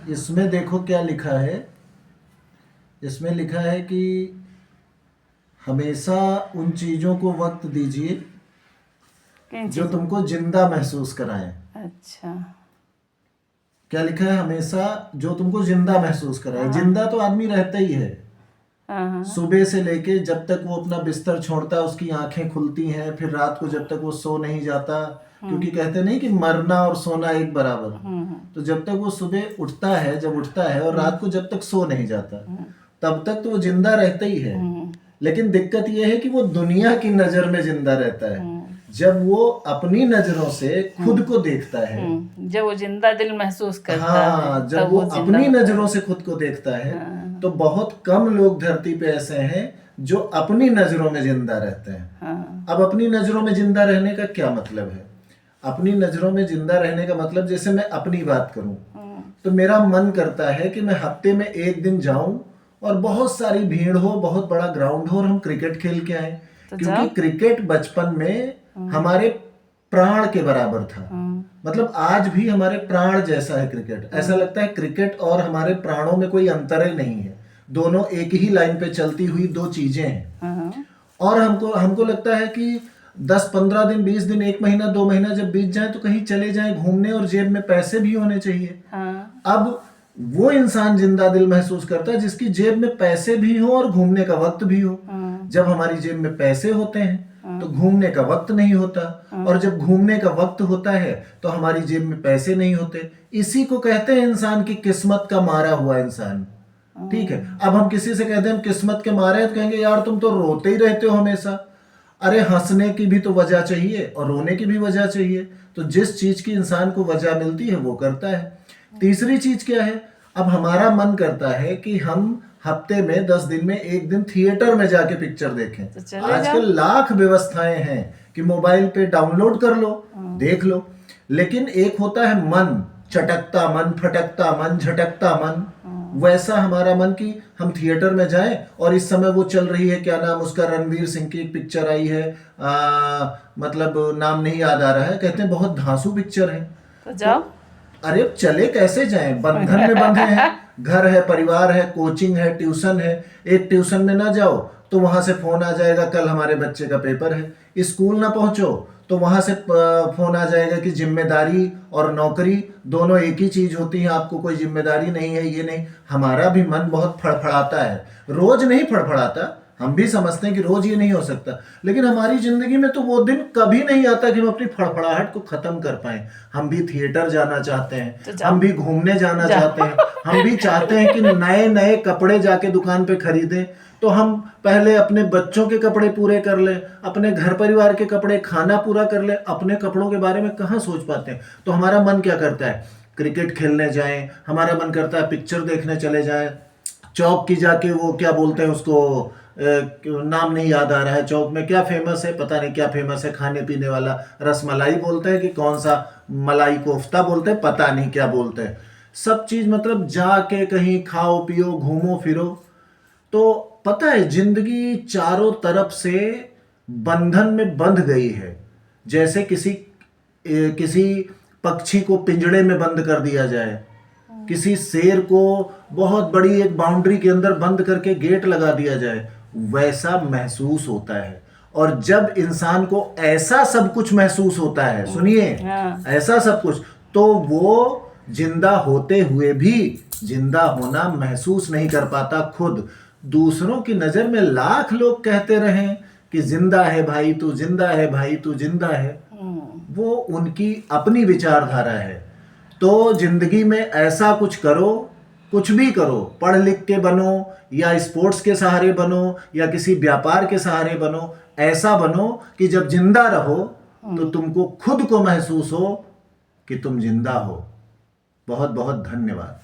इसमें देखो क्या लिखा है। इसमें लिखा है कि हमेशा उन चीज़ों को वक्त दीजिए किन जो चीज़ों? तुमको जिंदा महसूस कराएं। अच्छा। क्या लिखा है? हमेशा जो तुमको जिंदा महसूस कराए। हाँ जिंदा तो आदमी रहता ही है। हाँ हाँ। सुबह से लेके जब तक वो अपना बिस्तर छोड़ता है उसकी आंखें खुलती हैं, फिर रात को जब तक वो सो नहीं जाता, क्योंकि कहते नहीं कि मरना और सोना एक बराबर। तो जब तक वो सुबह उठता है, जब उठता है और रात को जब तक सो नहीं जाता, तब तक तो वो जिंदा रहता ही है। लेकिन दिक्कत ये है कि वो दुनिया की नजर में जिंदा रहता है। जब वो अपनी नजरों से खुद को देखता है, जब वो जिंदा दिल महसूस करता है हाँ, जब तब वो वो जिंदा अपनी होता है। नजरों से खुद को देखता है, तो बहुत कम लोग धरती पे ऐसे हैं जो अपनी नजरों में जिंदा रहते हैं। अब अपनी नजरों में जिंदा रहने का क्या मतलब है? अपनी नजरों में जिंदा रहने का मतलब, जैसे मैं अपनी बात करूं, तो मेरा मन करता है कि मैं हफ्ते में एक दिन जाऊं और बहुत सारी भीड़ हो, बहुत बड़ा ग्राउंड हो और हम क्रिकेट खेल के आए। तो क्योंकि क्रिकेट बचपन में हमारे प्राण के बराबर था। मतलब आज भी हमारे प्राण जैसा है क्रिकेट। ऐसा लगता है क्रिकेट और हमारे प्राणों में कोई अंतर ही नहीं है, दोनों एक ही लाइन पे चलती हुई दो चीजें हैं। और हमको हमको लगता है कि 10-15 दिन, 20 दिन, 1 महीना, 2 महीना जब बीत जाए तो कहीं चले जाएं घूमने और जेब में पैसे भी होने चाहिए। अब वो इंसान जिंदा दिल महसूस करता है जिसकी जेब में पैसे भी हो और घूमने का वक्त भी हो। जब हमारी जेब में पैसे होते हैं तो घूमने का वक्त नहीं होता, और जब घूमने का वक्त होता है तो हमारी जेब में पैसे नहीं होते। इसी को कहते हैं इंसान की किस्मत का मारा हुआ इंसान। ठीक है, अब हम किसी से कहते हैं हम किस्मत के मारे हैं, तो कहेंगे यार तुम तो रोते ही रहते हो हमेशा। अरे हंसने की भी तो वजह चाहिए और रोने की भी वजह चाहिए। तो जिस चीज की इंसान को वजह मिलती है वो करता है। तीसरी चीज क्या है? अब हमारा मन करता है कि हम हफ्ते में 10 दिन में एक दिन थिएटर में जाके पिक्चर देखें। तो आजकल लाख व्यवस्थाएं हैं कि मोबाइल पे डाउनलोड कर लो, देख लो। लेकिन एक होता है मन, चटकता मन, फटकता मन, झटकता मन। वैसा हमारा मन कि हम थिएटर में जाएं, और इस समय वो चल रही है, क्या नाम उसका, रणवीर सिंह की एक पिक्चर आई है, मतलब नाम नहीं याद आ रहा है, कहते हैं बहुत धांसू पिक्चर है। तो जाओ। अरे चले कैसे जाएं? बंधन में बंधे हैं, घर है, परिवार है, कोचिंग है, ट्यूशन है। एक ट्यूशन में ना जाओ तो वहां से फोन आ जाएगा कल हमारे बच्चे का पेपर है। स्कूल ना पहुंचो तो वहां से फोन आ जाएगा कि जिम्मेदारी और नौकरी दोनों एक ही चीज होती है, आपको कोई जिम्मेदारी नहीं है, ये नहीं। हमारा भी मन बहुत फड़फड़ाता है। रोज नहीं फड़फड़ाता, हम भी समझते हैं कि रोज ये नहीं हो सकता, लेकिन हमारी जिंदगी में तो वो दिन कभी नहीं आता कि हम अपनी फड़फड़ाहट को खत्म कर पाए। हम भी थिएटर जाना चाहते हैं, हम भी घूमने जाना चाहते हैं, हम भी चाहते हैं कि नए नए कपड़े जाके दुकान पे खरीदें। तो हम पहले अपने बच्चों के कपड़े पूरे कर लें, अपने घर परिवार के कपड़े, खाना पूरा कर लें। अपने कपड़ों के बारे में कहाँ सोच पाते हैं। तो हमारा मन क्या करता है? क्रिकेट खेलने जाएं, हमारा मन करता है पिक्चर देखने चले जाएं, चौक की जाके वो क्या बोलते हैं उसको, नाम नहीं याद आ रहा है, चौक में क्या फेमस है, पता नहीं क्या फेमस है खाने पीने वाला, रसमलाई बोलते हैं कि कौन सा, मलाई कोफ्ता बोलते हैं, पता नहीं क्या बोलते हैं। सब चीज मतलब जाके कहीं खाओ पियो घूमो फिरो। तो पता है जिंदगी चारों तरफ से बंधन में बंध गई है। जैसे किसी पक्षी को पिंजड़े में बंद कर दिया जाए, किसी शेर को बहुत बड़ी एक बाउंड्री के अंदर बंद करके गेट लगा दिया जाए, वैसा महसूस होता है। और जब इंसान को ऐसा सब कुछ महसूस होता है, सुनिए, ऐसा सब कुछ, तो वो जिंदा होते हुए भी जिंदा होना महसूस नहीं कर पाता खुद। दूसरों की नजर में लाख लोग कहते रहें कि जिंदा है भाई तू, जिंदा है भाई तू, जिंदा है, वो उनकी अपनी विचारधारा है। तो जिंदगी में ऐसा कुछ करो, कुछ भी करो, पढ़ लिख के बनो या स्पोर्ट्स के सहारे बनो या किसी व्यापार के सहारे बनो, ऐसा बनो कि जब जिंदा रहो तो तुमको खुद को महसूस हो कि तुम जिंदा हो। बहुत बहुत धन्यवाद।